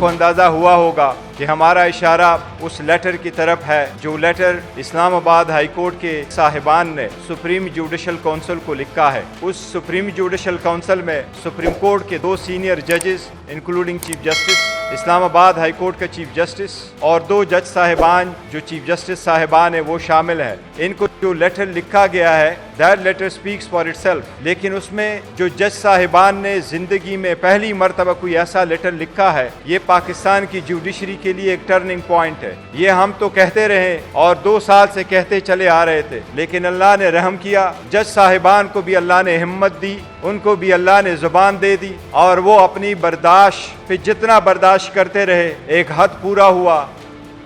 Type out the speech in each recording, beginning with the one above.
आपको अंदाज़ा हुआ होगा कि हमारा इशारा उस लेटर की तरफ है जो लेटर इस्लामाबाद हाई कोर्ट के साहिबान ने सुप्रीम जुडिशल काउंसिल को लिखा है। उस सुप्रीम जुडिशल काउंसिल में सुप्रीम कोर्ट के 2 सीनियर जजेस including chief justice, Islamabad high court का चीफ जस्टिस और 2 जज साहिबान जो चीफ जस्टिस साहिबान है वो शामिल हैं। इनको जो लेटर लिखा गया है that letter speaks for itself, लेकिन उसमें जो जज साहिबान ने ज़िंदगी में पहली मरतबा कोई ऐसा लेटर लिखा है, ये पाकिस्तान की जुडिशरी के लिए एक टर्निंग पॉइंट है। ये हम तो कहते रहे और 2 साल से कहते चले आ रहे थे, लेकिन अल्लाह ने रहम किया। जज साहिबान को भी अल्लाह ने हिम्मत दी, उनको भी अल्लाह ने ज़ुबान दे दी और वो अपनी बर्दाश्त पे जितना बर्दाश्त करते रहे एक हद पूरा हुआ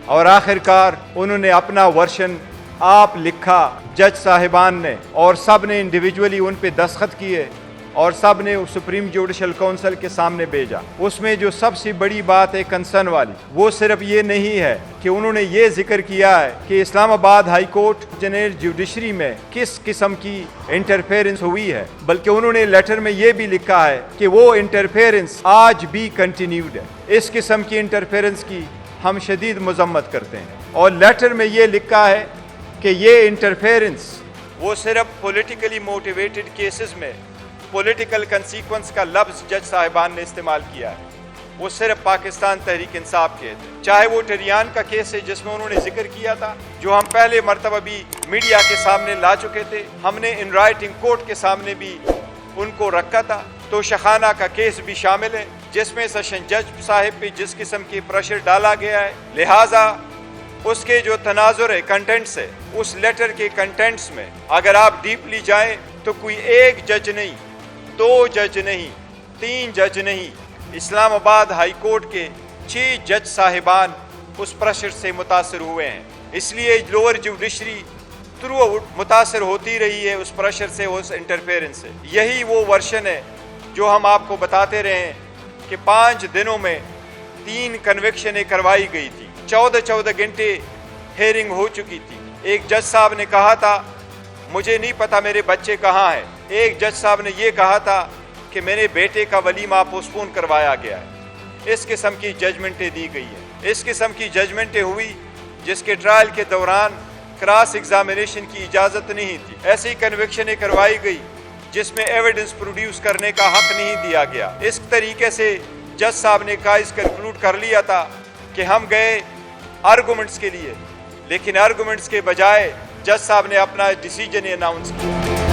और आखिरकार उन्होंने अपना वर्शन आप लिखा जज साहिबान ने, और सब ने इंडिविजुअली उन पे दस्तखत किए और सब ने सुप्रीम जुडिशल काउंसिल के सामने भेजा। उसमें जो सबसे बड़ी बात है कंसर्न वाली, वो सिर्फ ये नहीं है कि उन्होंने ये जिक्र किया है कि Islamabad high court general judiciary में किस किस्म की इंटरफेरेंस हुई है, बल्कि उन्होंने लेटर में ये भी लिखा है कि वो इंटरफेरेंस आज भी कंटिन्यूड है। इस किस्म की इंटरफेरेंस की हम शदीद मजम्मत करते हैं और लेटर में ये लिखा है कि ये इंटरफेरेंस वो सिर्फ पॉलिटिकली मोटिवेटेड केसेस में पॉलिटिकल कंसीक्वेंस का लफ्ज़ जज साहिबान ने इस्तेमाल किया है, वो सिर्फ पाकिस्तान तहरीक इंसाफ के थे। चाहे वो टरियान का केस है जिसमें उन्होंने जिक्र किया था, जो हम पहले मरतबा भी मीडिया के सामने ला चुके थे, हमने इन राइटिंग कोर्ट के सामने भी उनको रखा था। तो शखाना का केस भी शामिल है जिसमें सेशन जज साहिब पे जिस किस्म की प्रेशर डाला गया है, लिहाजा उसके जो तनाजुर है कंटेंट्स है, उस लेटर के कंटेंट्स में अगर आप डीपली जाएं तो कोई एक जज नहीं, 2 जज नहीं, 3 जज नहीं, इस्लामाबाद हाई कोर्ट के 6 जज साहिबान उस प्रेशर से मुतासर हुए हैं। इसलिए लोअर जुडिशरी थ्रू मुतासर होती रही है उस प्रेशर से, उस इंटरफेरेंस से। यही वो वर्शन है जो हम आपको बताते रहे हैं कि 5 दिनों में 3 कन्विक्शनें करवाई गई थी, 14 घंटे हेयरिंग हो चुकी थी। एक जज साहब ने कहा था मुझे नहीं पता मेरे बच्चे कहाँ हैं, एक जज साहब ने ये कहा था कि मेरे बेटे का वलीमा पोस्टपोन करवाया गया है। इस किस्म की जजमेंटें दी गई हैं। इस किस्म की जजमेंटें हुई जिसके ट्रायल के दौरान क्रॉस एग्जामिनेशन की इजाज़त नहीं थी। ऐसी कन्विक्शनें करवाई गई जिसमें एविडेंस प्रोड्यूस करने का हक नहीं दिया गया। इस तरीके से जज साहब ने केस कंक्लूड कर लिया था कि हम गए आर्गूमेंट्स के लिए, लेकिन आर्गूमेंट्स के बजाय जज साहब ने अपना डिसीजन अनाउंस किया।